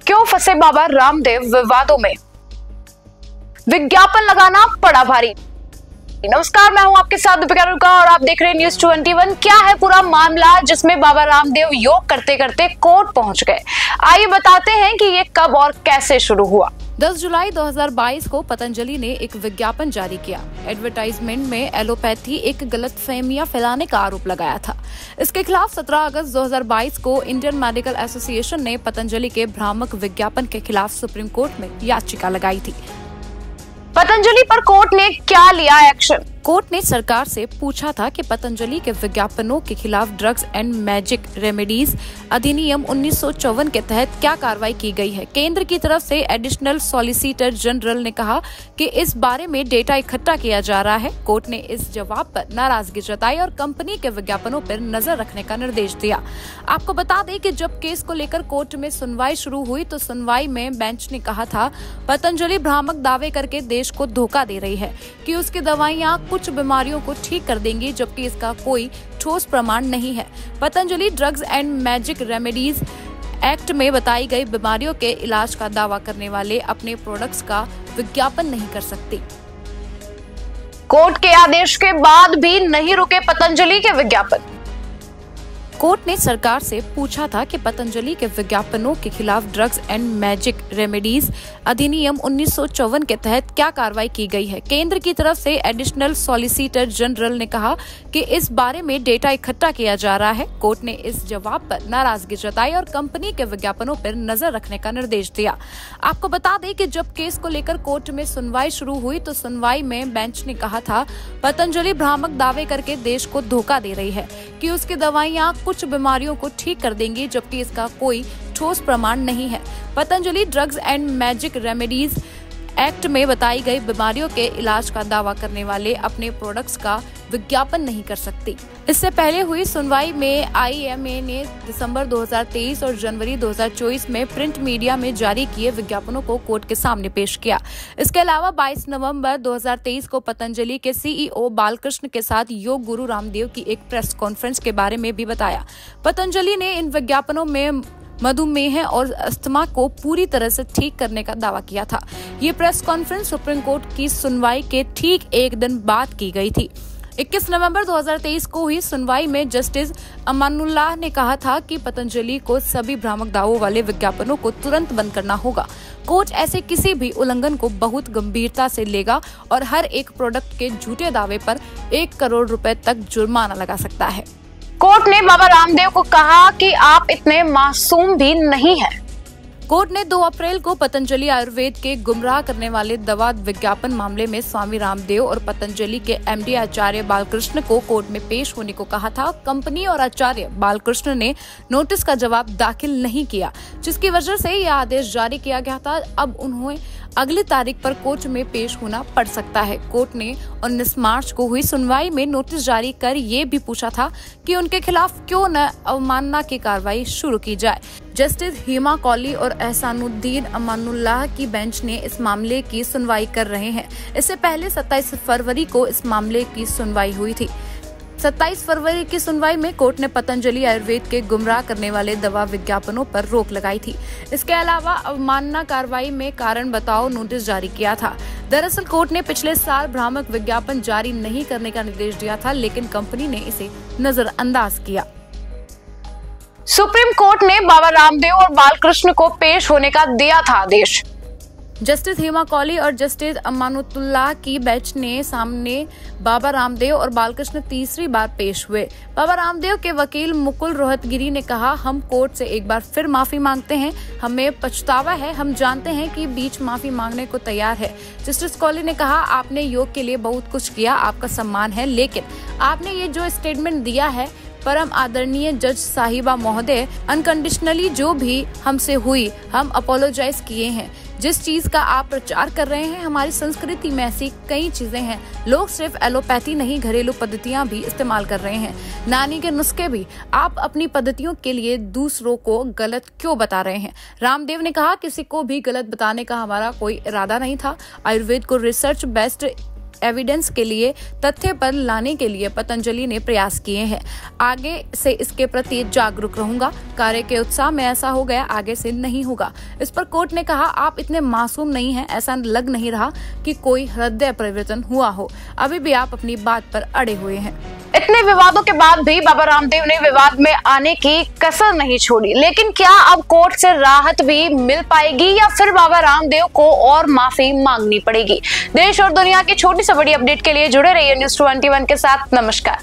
क्यों फंसे बाबा रामदेव विवादों में, विज्ञापन लगाना पड़ा भारी। नमस्कार, मैं हूं आपके साथ दीपिका रुका और आप देख रहे हैं न्यूज़ 21। क्या है पूरा मामला जिसमें बाबा रामदेव योग करते करते कोर्ट पहुंच गए? आइए बताते हैं कि ये कब और कैसे शुरू हुआ। 10 जुलाई 2022 को पतंजलि ने एक विज्ञापन जारी किया। एडवर्टाइजमेंट में एलोपैथी एक गलतफहमियां फैलाने का आरोप लगाया था। इसके खिलाफ 17 अगस्त 2022 को इंडियन मेडिकल एसोसिएशन ने पतंजलि के भ्रामक विज्ञापन के खिलाफ सुप्रीम कोर्ट में याचिका लगाई थी। पतंजलि पर कोर्ट ने क्या लिया एक्शन? कोर्ट ने सरकार से पूछा था कि पतंजलि के विज्ञापनों के खिलाफ ड्रग्स एंड मैजिक रेमेडीज अधिनियम 1954 के तहत क्या कार्रवाई की गई है। केंद्र की तरफ से एडिशनल सॉलिसिटर जनरल ने कहा कि इस बारे में डेटा इकट्ठा किया जा रहा है। कोर्ट ने इस जवाब पर नाराजगी जताई और कंपनी के विज्ञापनों पर नजर रखने का निर्देश दिया। आपको बता दें कि जब केस को लेकर कोर्ट में सुनवाई शुरू हुई तो सुनवाई में बेंच ने कहा था पतंजलि भ्रामक दावे करके देश को धोखा दे रही है कि उसकी दवाइयां कुछ बीमारियों को ठीक कर देंगी, जबकि इसका कोई ठोस प्रमाण नहीं है। Patanjali drugs and magic remedies act में बताई गई बीमारियों के इलाज का दावा करने वाले अपने प्रोडक्ट्स का विज्ञापन नहीं कर सकती। कोर्ट के आदेश के बाद भी नहीं रुके पतंजलि के विज्ञापन। कोर्ट ने सरकार से पूछा था कि पतंजलि के विज्ञापनों के खिलाफ ड्रग्स एंड मैजिक रेमेडीज अधिनियम 1954 के तहत क्या कार्रवाई की गई है। केंद्र की तरफ से एडिशनल सॉलिसिटर जनरल ने कहा कि इस बारे में डेटा इकट्ठा किया जा रहा है। कोर्ट ने इस जवाब पर नाराजगी जताई और कंपनी के विज्ञापनों पर नजर रखने का निर्देश दिया। आपको बता दें कि जब केस को लेकर कोर्ट में सुनवाई शुरू हुई तो सुनवाई में बेंच ने कहा था पतंजलि भ्रामक दावे करके देश को धोखा दे रही है कि उसकी दवाइयां कुछ बीमारियों को ठीक कर देंगी, जबकि इसका कोई ठोस प्रमाण नहीं है। Patanjali drugs and magic remedies act में बताई गई बीमारियों के इलाज का दावा करने वाले अपने प्रोडक्ट्स का विज्ञापन नहीं कर सकती। इससे पहले हुई सुनवाई में आईएमए ने दिसंबर 2023 और जनवरी 2024 में प्रिंट मीडिया में जारी किए विज्ञापनों को कोर्ट के सामने पेश किया। इसके अलावा 22 नवंबर 2023 को पतंजलि के सीईओ बालकृष्ण के साथ योग गुरु रामदेव की एक प्रेस कॉन्फ्रेंस के बारे में भी बताया। पतंजलि ने इन विज्ञापनों में मधुमेह और अस्थमा को पूरी तरह से ठीक करने का दावा किया था। ये प्रेस कॉन्फ्रेंस सुप्रीम कोर्ट की सुनवाई के ठीक एक दिन बाद की गई थी। 21 नवंबर 2023 को हुई सुनवाई में जस्टिस अमानुल्लाह ने कहा था कि पतंजलि को सभी भ्रामक दावों वाले विज्ञापनों को तुरंत बंद करना होगा। कोर्ट ऐसे किसी भी उल्लंघन को बहुत गंभीरता से लेगा और हर एक प्रोडक्ट के झूठे दावे पर 1 करोड़ रुपए तक जुर्माना लगा सकता है। कोर्ट ने बाबा रामदेव को कहा कि आप इतने मासूम भी नहीं हैं। कोर्ट ने 2 अप्रैल को पतंजलि आयुर्वेद के गुमराह करने वाले दवा विज्ञापन मामले में स्वामी रामदेव और पतंजलि के एमडी आचार्य बालकृष्ण को कोर्ट में पेश होने को कहा था। कंपनी और आचार्य बालकृष्ण ने नोटिस का जवाब दाखिल नहीं किया, जिसकी वजह से यह आदेश जारी किया गया था। अब उन्हें अगली तारीख पर कोर्ट में पेश होना पड़ सकता है। कोर्ट ने 19 मार्च को हुई सुनवाई में नोटिस जारी कर ये भी पूछा था कि उनके खिलाफ क्यों न अवमानना की कार्रवाई शुरू की जाए। जस्टिस हेमा कौली और एहसानुद्दीन अमानुल्लाह की बेंच ने इस मामले की सुनवाई कर रहे हैं। इससे पहले 27 फरवरी को इस मामले की सुनवाई हुई थी। 27 फरवरी की सुनवाई में कोर्ट ने पतंजलि आयुर्वेद के गुमराह करने वाले दवा विज्ञापनों पर रोक लगाई थी। इसके अलावा अवमानना कार्रवाई में कारण बताओ नोटिस जारी किया था। दरअसल कोर्ट ने पिछले साल भ्रामक विज्ञापन जारी नहीं करने का निर्देश दिया था, लेकिन कंपनी ने इसे नजरअंदाज किया। सुप्रीम कोर्ट ने बाबा रामदेव और बालकृष्ण को पेश होने का दिया था आदेश। जस्टिस हेमा कौली और जस्टिस अमानुल्लाह की बेंच ने सामने बाबा रामदेव और बालकृष्ण तीसरी बार पेश हुए। बाबा रामदेव के वकील मुकुल रोहतगिरी ने कहा, हम कोर्ट से एक बार फिर माफी मांगते हैं, हमें पछतावा है, हम जानते हैं कि बीच माफी मांगने को तैयार है। जस्टिस कौली ने कहा, आपने योग के लिए बहुत कुछ किया, आपका सम्मान है, लेकिन आपने ये जो स्टेटमेंट दिया है परम आदरणीय जज साहिबा महोदय, अनकंडीशनली जो भी हमसे हुई हम अपोलोजाइज किए हैं। जिस चीज का आप प्रचार कर रहे हैं, हमारी संस्कृति में ऐसी कई चीजें हैं। लोग सिर्फ एलोपैथी नहीं, घरेलू पद्धतियां भी इस्तेमाल कर रहे हैं, नानी के नुस्खे भी। आप अपनी पद्धतियों के लिए दूसरों को गलत क्यों बता रहे हैं? रामदेव ने कहा, किसी को भी गलत बताने का हमारा कोई इरादा नहीं था। आयुर्वेद को रिसर्च बेस्ड एविडेंस के लिए, तथ्य पर लाने के लिए पतंजलि ने प्रयास किए हैं। आगे से इसके प्रति जागरूक रहूंगा। कार्य के उत्साह में ऐसा हो गया, आगे से नहीं होगा। इस पर कोर्ट ने कहा, आप इतने मासूम नहीं हैं, ऐसा लग नहीं रहा कि कोई हृदय परिवर्तन हुआ हो। अभी भी आप अपनी बात पर अड़े हुए हैं। इतने विवादों के बाद भी बाबा रामदेव ने विवाद में आने की कसर नहीं छोड़ी। लेकिन क्या अब कोर्ट से राहत भी मिल पाएगी या फिर बाबा रामदेव को और माफी मांगनी पड़ेगी? देश और दुनिया की छोटी से बड़ी अपडेट के लिए जुड़े रहिए News 21 के साथ। नमस्कार।